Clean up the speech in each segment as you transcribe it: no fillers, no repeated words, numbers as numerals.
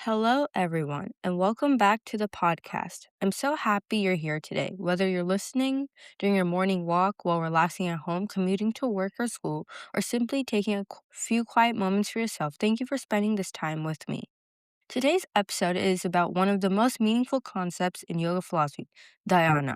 Hello, everyone, and welcome back to the podcast. I'm so happy you're here today. Whether you're listening during your morning walk while relaxing at home, commuting to work or school, or simply taking a few quiet moments for yourself, thank you for spending this time with me. Today's episode is about one of the most meaningful concepts in yoga philosophy, dhyana.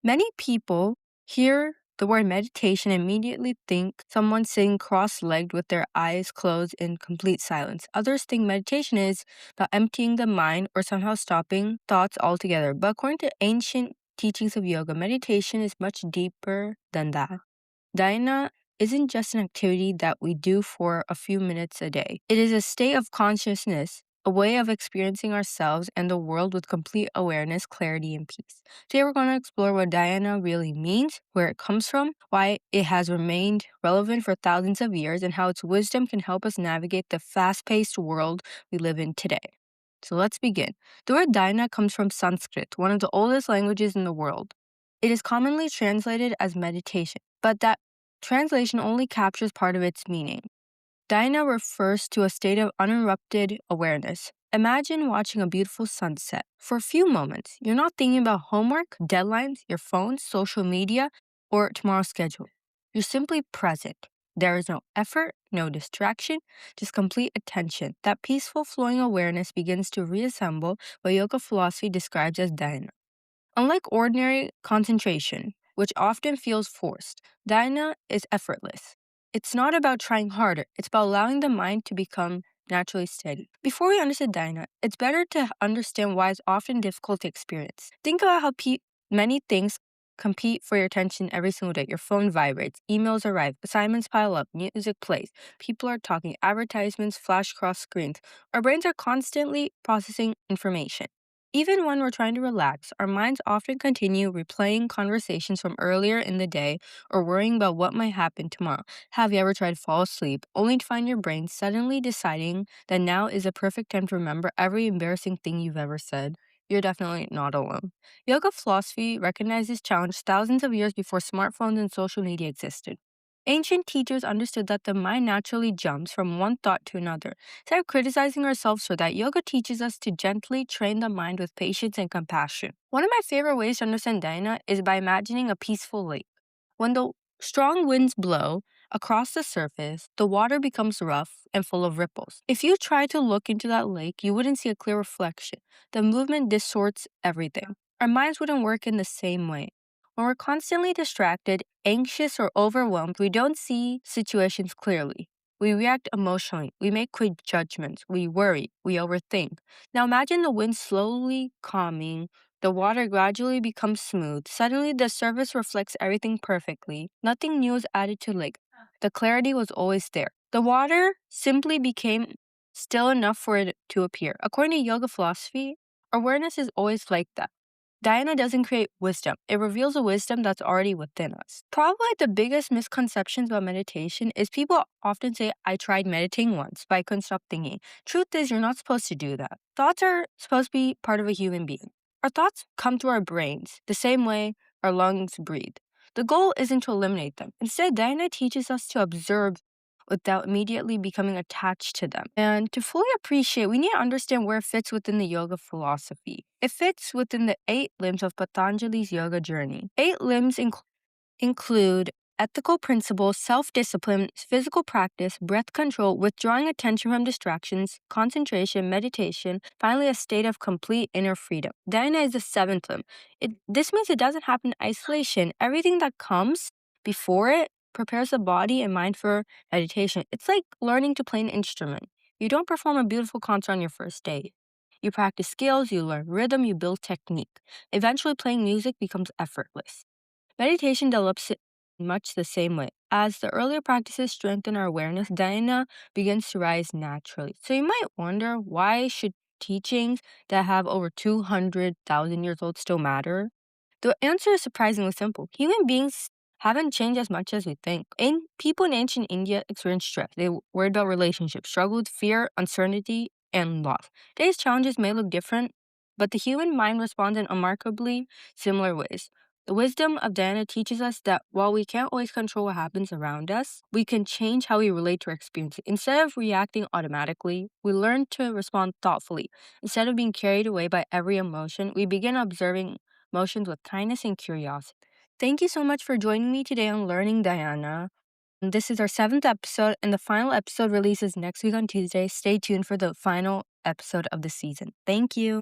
Many people hear the word meditation and immediately think someone sitting cross legged with their eyes closed in complete silence. Others think meditation is about emptying the mind or somehow stopping thoughts altogether. But according to ancient teachings of yoga, meditation is much deeper than that. Dhyana isn't just an activity that we do for a few minutes a day. It is a state of consciousness, a way of experiencing ourselves and the world with complete awareness, clarity, and peace. Today we're going to explore what dhyana really means, where it comes from, why it has remained relevant for thousands of years, and how its wisdom can help us navigate the fast-paced world we live in today. So let's begin. The word dhyana comes from Sanskrit, one of the oldest languages in the world. It is commonly translated as meditation, but that translation only captures part of its meaning. Dhyana refers to a state of uninterrupted awareness. Imagine watching a beautiful sunset. For a few moments, you're not thinking about homework, deadlines, your phone, social media, or tomorrow's schedule. You're simply present. There is no effort, no distraction, just complete attention. That peaceful flowing awareness begins to reassemble what yoga philosophy describes as dhyana. Unlike ordinary concentration, which often feels forced, dhyana is effortless. It's not about trying harder, it's about allowing the mind to become naturally steady. Before we understand dhyana, it's better to understand why it's often difficult to experience. Think about how many things compete for your attention every single day. Your phone vibrates, emails arrive, assignments pile up, music plays, people are talking, advertisements flash across screens. Our brains are constantly processing information. Even when we're trying to relax, our minds often continue replaying conversations from earlier in the day or worrying about what might happen tomorrow. Have you ever tried to fall asleep, only to find your brain suddenly deciding that now is a perfect time to remember every embarrassing thing you've ever said? You're definitely not alone. Yoga philosophy recognized this challenge thousands of years before smartphones and social media existed. Ancient teachers understood that the mind naturally jumps from one thought to another. Instead of criticizing ourselves for that, yoga teaches us to gently train the mind with patience and compassion. One of my favorite ways to understand dhyana is by imagining a peaceful lake. When the strong winds blow across the surface, the water becomes rough and full of ripples. If you try to look into that lake, you wouldn't see a clear reflection. The movement distorts everything. Our minds wouldn't work in the same way. When we're constantly distracted, anxious, or overwhelmed, we don't see situations clearly. We react emotionally. We make quick judgments. We worry. We overthink. Now imagine the wind slowly calming. The water gradually becomes smooth. Suddenly, the surface reflects everything perfectly. Nothing new is added to the lake. The clarity was always there. The water simply became still enough for it to appear. According to yoga philosophy, awareness is always like that. Dhyana doesn't create wisdom. It reveals a wisdom that's already within us. Probably the biggest misconceptions about meditation is people often say, I tried meditating once, but I couldn't stop thinking. Truth is, you're not supposed to do that. Thoughts are supposed to be part of a human being. Our thoughts come through our brains, the same way our lungs breathe. The goal isn't to eliminate them. Instead, Dhyana teaches us to observe without immediately becoming attached to them. And to fully appreciate, we need to understand where it fits within the yoga philosophy. It fits within the 8 limbs of Patanjali's yoga journey. 8 limbs include ethical principles, self-discipline, physical practice, breath control, withdrawing attention from distractions, concentration, meditation, finally a state of complete inner freedom. Dhyana is the 7th limb. This means it doesn't happen in isolation. Everything that comes before it prepares the body and mind for meditation. It's like learning to play an instrument. You don't perform a beautiful concert on your first day. You practice skills, you learn rhythm, you build technique. Eventually, playing music becomes effortless. Meditation develops it much the same way. As the earlier practices strengthen our awareness, dhyana begins to rise naturally. So you might wonder, why should teachings that have over 200,000 years old still matter? The answer is surprisingly simple. Human beings haven't changed as much as we think. People in ancient India experienced stress. They worried about relationships, struggled with fear, uncertainty, and loss. Today's challenges may look different, but the human mind responds in remarkably similar ways. The wisdom of Dhyana teaches us that while we can't always control what happens around us, we can change how we relate to our experiences. Instead of reacting automatically, we learn to respond thoughtfully. Instead of being carried away by every emotion, we begin observing emotions with kindness and curiosity. Thank you so much for joining me today on Learning Dhyana. This is our 7th episode, and the final episode releases next week on Tuesday. Stay tuned for the final episode of the season. Thank you.